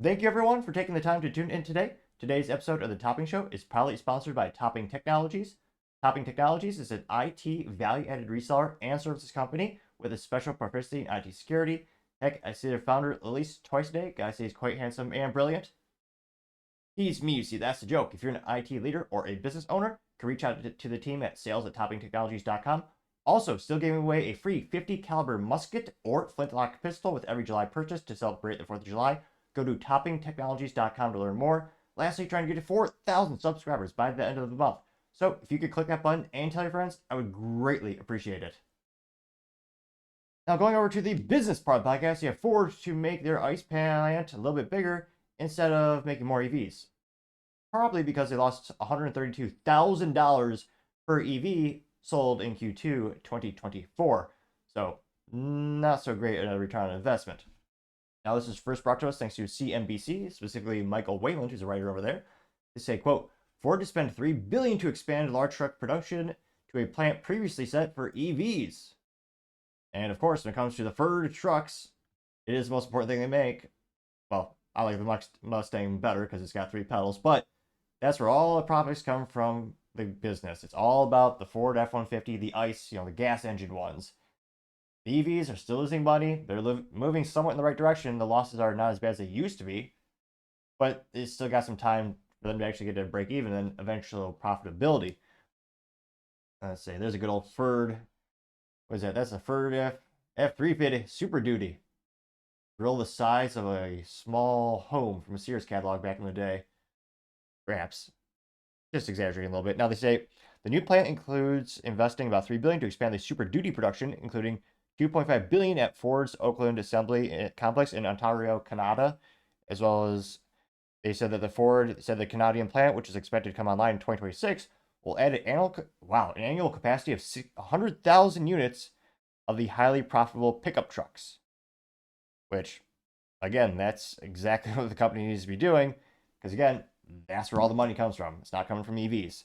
Thank you everyone for taking the time to tune in today. Today's episode of The Topping Show is proudly sponsored by Topping Technologies. Topping Technologies is an IT value-added reseller and services company with a special proficiency in IT security. Heck, I see their founder at least twice a day. Guy says he's quite handsome and brilliant. He's me, you see, that's the joke. If you're an IT leader or a business owner, you can reach out to the team at sales@toppingtechnologies.com. Also, still giving away a free 50 caliber musket or flintlock pistol with every July purchase to celebrate the 4th of July. Go to toppingtechnologies.com to learn more. Lastly, trying to get to 4,000 subscribers by the end of the month. So if you could click that button and tell your friends, I would greatly appreciate it. Now going over to the business part of the podcast, you have Ford to make their ICE plant a little bit bigger instead of making more EVs. Probably because they lost $132,000 per EV sold in Q2 2024. So not so great a return on investment. Now, this is first brought to us thanks to CNBC, specifically Michael Wayland, who's a writer over there. They say, quote, Ford to spend $3 billion to expand large truck production to a plant previously set for EVs. And of course, when it comes to the Ford trucks, it is the most important thing they make. Well, I like the Mustang better because it's got 3 pedals, but that's where all the profits come from the business. It's all about the Ford F-150, the ICE, the gas engine ones. The EVs are still losing money. They're moving somewhat in the right direction. The losses are not as bad as they used to be, but it's still got some time for them to actually get to break even and eventual profitability. Let's see. There's a good old Ford. What is that? That's a Ford F-350 Super Duty. Grill the size of a small home from a Sears catalog back in the day. Perhaps. Just exaggerating a little bit. Now they say the new plant includes investing about $3 billion to expand the Super Duty production, including $2.5 billion at Ford's Oakland Assembly Complex in Ontario, Canada, as well as they said that the Canadian plant, which is expected to come online in 2026, will add an annual capacity of 100,000 units of the highly profitable pickup trucks. Which, again, that's exactly what the company needs to be doing, because again, that's where all the money comes from. It's not coming from EVs.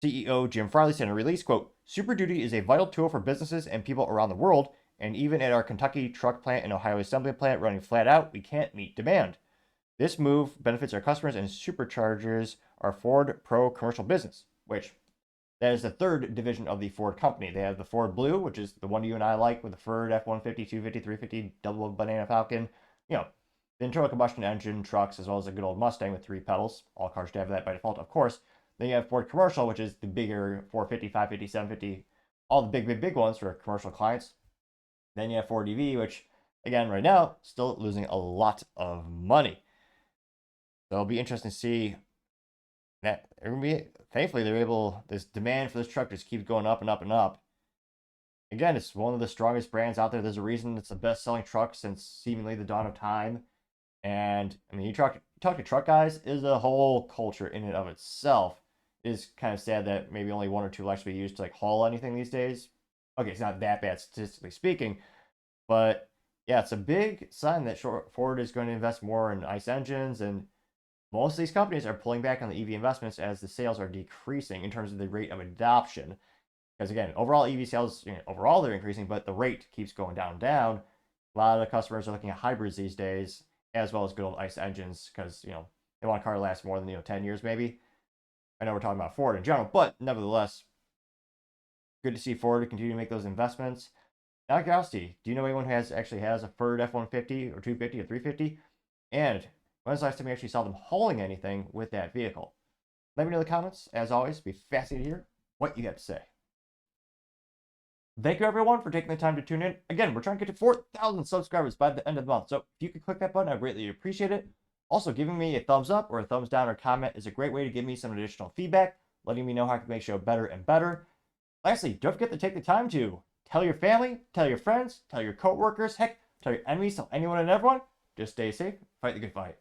CEO Jim Farley said in a release, quote, Super Duty is a vital tool for businesses and people around the world, and even at our Kentucky truck plant and Ohio assembly plant running flat out, we can't meet demand. This move benefits our customers and supercharges our Ford Pro commercial business, which that is the third division of the Ford company. They have the Ford Blue, which is the one you and I like with the Ford F-150, 250, 350, double banana falcon, the internal combustion engine trucks, as well as a good old Mustang with 3 pedals. All cars should have that by default, of course. Then you have Ford Commercial, which is the bigger 450, 550, 750, all the big ones for commercial clients. Then you have Ford EV, which, again, right now, still losing a lot of money. So it'll be interesting to see that. Thankfully, this demand for this truck just keeps going up and up and up. Again, it's one of the strongest brands out there. There's a reason it's the best-selling truck since seemingly the dawn of time. And, I mean, you talk to truck guys, is a whole culture in and of itself. It is kind of sad that maybe only 1 or 2 will actually be used to haul anything these days. Okay, it's not that bad statistically speaking, but yeah, it's a big sign that Ford is going to invest more in ICE engines, and most of these companies are pulling back on the EV investments as the sales are decreasing in terms of the rate of adoption. Because again, overall EV sales, overall they're increasing, but the rate keeps going down. A lot of the customers are looking at hybrids these days, as well as good old ICE engines, because they want a car to last more than 10 years maybe. I know we're talking about Ford in general, but nevertheless, good to see Ford continue to make those investments. Now, curiosity, do you know anyone who actually has a Ford F-150 or 250 or 350? And when's the last time you actually saw them hauling anything with that vehicle? Let me know in the comments. As always, be fascinated to hear what you have to say. Thank you, everyone, for taking the time to tune in. Again, we're trying to get to 4,000 subscribers by the end of the month. So if you could click that button, I'd greatly appreciate it. Also, giving me a thumbs up or a thumbs down or comment is a great way to give me some additional feedback, letting me know how I can make the show better and better. Lastly, don't forget to take the time to tell your family, tell your friends, tell your coworkers, heck, tell your enemies, tell anyone and everyone. Just stay safe, fight the good fight.